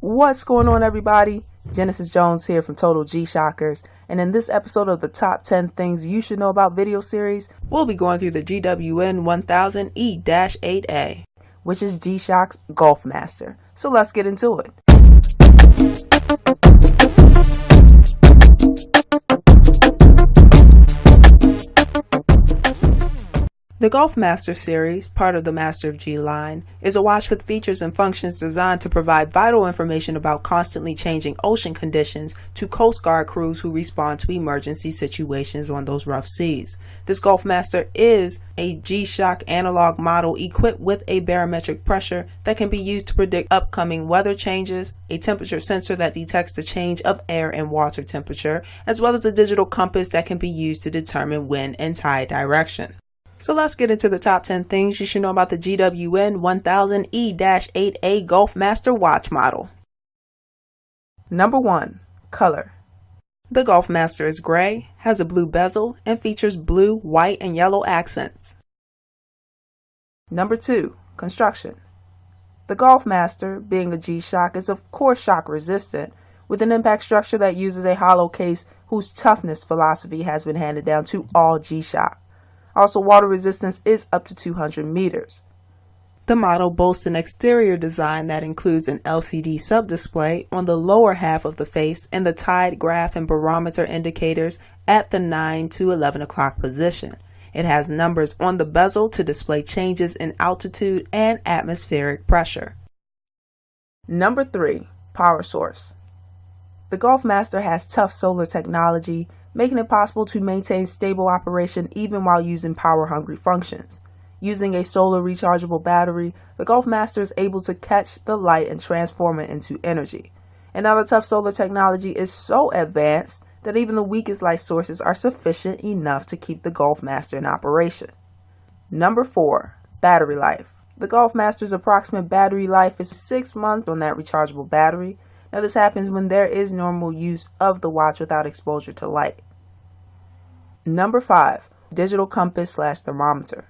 What's going on, everybody? Genesis Jones here from Total G Shockers, and in this episode of the Top 10 Things You Should Know About video series, we'll be going through the GWN 1000 E-8A, which is G-Shock's Golfmaster. So let's get into it. The Golfmaster series, part of the Master of G line, is a watch with features and functions designed to provide vital information about constantly changing ocean conditions to Coast Guard crews who respond to emergency situations on those rough seas. This Golfmaster is a G-Shock analog model equipped with a barometric pressure that can be used to predict upcoming weather changes, a temperature sensor that detects the change of air and water temperature, as well as a digital compass that can be used to determine wind and tide direction. So let's get into the top 10 things you should know about the GWN 1000 E-8A Golfmaster watch model. Number 1. Color. The Golfmaster is gray, has a blue bezel, and features blue, white, and yellow accents. Number 2. Construction. The Golfmaster, being a G-Shock, is of course shock resistant, with an impact structure that uses a hollow case whose toughness philosophy has been handed down to all G-Shock. Also, water resistance is up to 200 meters. The model boasts an exterior design that includes an LCD sub-display on the lower half of the face and the tide graph and barometer indicators at the 9 to 11 o'clock position. It has numbers on the bezel to display changes in altitude and atmospheric pressure. Number 3. Power source. The Golfmaster has tough solar technology, making it possible to maintain stable operation even while using power-hungry functions. Using a solar rechargeable battery, the Golfmaster is able to catch the light and transform it into energy. And now the tough solar technology is so advanced that even the weakest light sources are sufficient enough to keep the Golfmaster in operation. Number 4. Battery life. The Golfmaster's approximate battery life is 6 months on that rechargeable battery. Now this happens when there is normal use of the watch without exposure to light. Number 5. Digital compass / thermometer.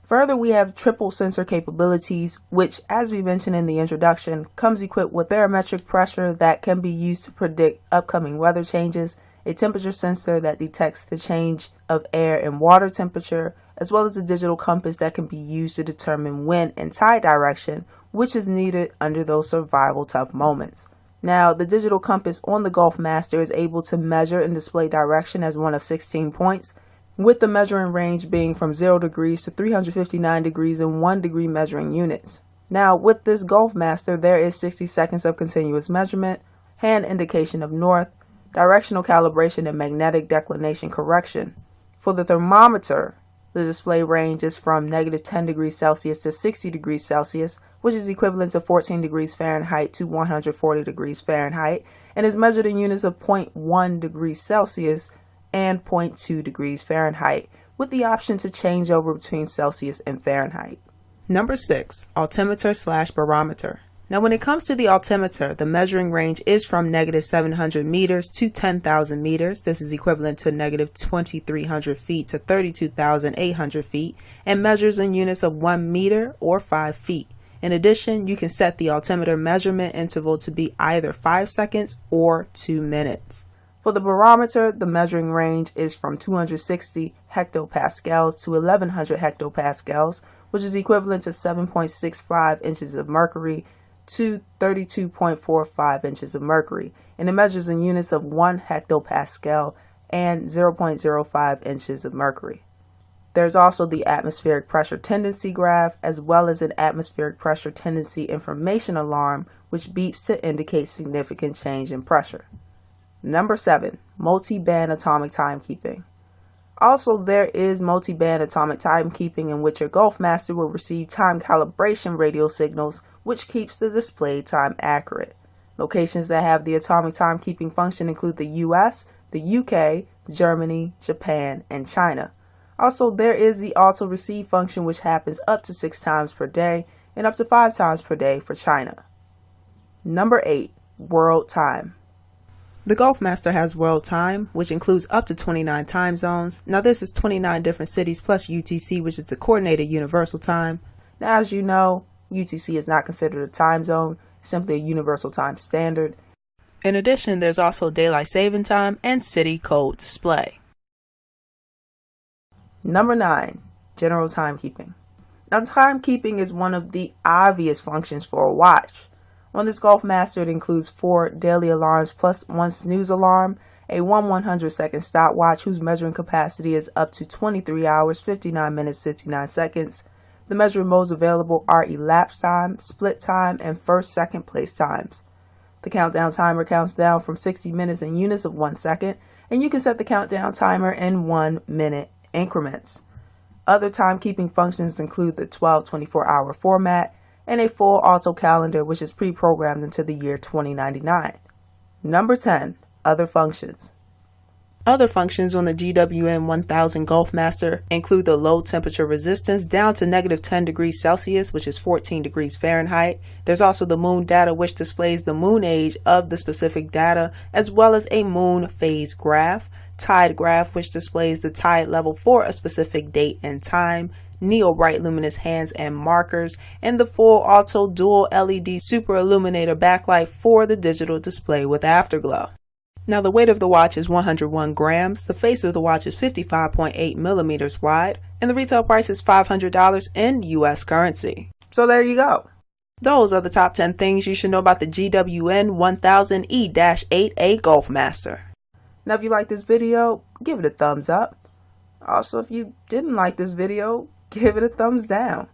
Further, we have triple sensor capabilities, which, as we mentioned in the introduction, comes equipped with barometric pressure that can be used to predict upcoming weather changes, a temperature sensor that detects the change of air and water temperature, as well as a digital compass that can be used to determine wind and tide direction, which is needed under those survival tough moments. Now, the digital compass on the Golfmaster is able to measure and display direction as one of 16 points, with the measuring range being from 0 degrees to 359 degrees in 1 degree measuring units. Now, with this Golfmaster, there is 60 seconds of continuous measurement, hand indication of north, directional calibration, and magnetic declination correction. For the thermometer, the display range is from -10 degrees Celsius to 60 degrees Celsius, which is equivalent to 14 degrees Fahrenheit to 140 degrees Fahrenheit, and is measured in units of 0.1 degrees Celsius and 0.2 degrees Fahrenheit, with the option to change over between Celsius and Fahrenheit. Number 6. Altimeter / barometer. Now, when it comes to the altimeter, the measuring range is from -700 meters to 10,000 meters. This is equivalent to -2,300 feet to 32,800 feet, and measures in units of 1 meter or 5 feet. In addition, you can set the altimeter measurement interval to be either 5 seconds or 2 minutes. For the barometer, the measuring range is from 260 hectopascals to 1100 hectopascals, which is equivalent to 7.65 inches of mercury to 32.45 inches of mercury, and it measures in units of 1 hectopascal and 0.05 inches of mercury. There's also the atmospheric pressure tendency graph, as well as an atmospheric pressure tendency information alarm, which beeps to indicate significant change in pressure. Number 7. Multi-band atomic timekeeping. Also, there is multi-band atomic timekeeping, in which your Golfmaster will receive time calibration radio signals, which keeps the display time accurate. Locations that have the atomic timekeeping function include the US, the UK, Germany, Japan, and China. Also, there is the auto-receive function, which happens up to 6 times per day and up to 5 times per day for China. Number 8. World time. The Golfmaster has world time, which includes up to 29 time zones. Now this is 29 different cities plus UTC, which is the Coordinated Universal Time. Now, as you know, UTC is not considered a time zone, simply a universal time standard. In addition, there's also daylight saving time and city code display. Number 9. General timekeeping. Now, timekeeping is one of the obvious functions for a watch. On this Golfmaster, it includes 4 daily alarms plus 1 snooze alarm, a 1/100-second stopwatch whose measuring capacity is up to 23 hours, 59 minutes, 59 seconds. The measuring modes available are elapsed time, split time, and first second place times. The countdown timer counts down from 60 minutes in units of 1 second, and you can set the countdown timer in 1-minute increments. Other timekeeping functions include the 12/24-hour format and a full auto calendar, which is pre-programmed into the year 2099. Number 10. Other functions. Other functions on the GWN 1000 Golfmaster include the low temperature resistance down to -10 degrees Celsius, which is 14 degrees Fahrenheit. There's also the moon data, which displays the moon age of the specific data, as well as a moon phase graph, tide graph, which displays the tide level for a specific date and time, neo bright luminous hands and markers, and the full auto dual LED super illuminator backlight for the digital display with afterglow. Now, the weight of the watch is 101 grams, the face of the watch is 55.8 millimeters wide, and the retail price is $500 in US currency. So there you go. Those are the top 10 things you should know about the GWN 1000 E-8A Golfmaster. Now, if you like this video, give it a thumbs up. Also, if you didn't like this video, give it a thumbs down.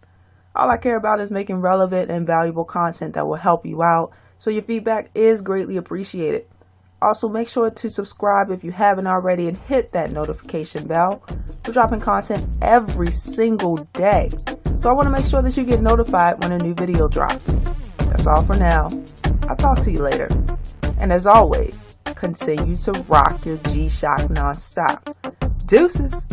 All I care about is making relevant and valuable content that will help you out, so your feedback is greatly appreciated. Also, make sure to subscribe if you haven't already and hit that notification bell. We're dropping content every single day, so I want to make sure that you get notified when a new video drops. That's all for now. I'll talk to you later. And as always, continue to rock your G-Shock nonstop. Deuces!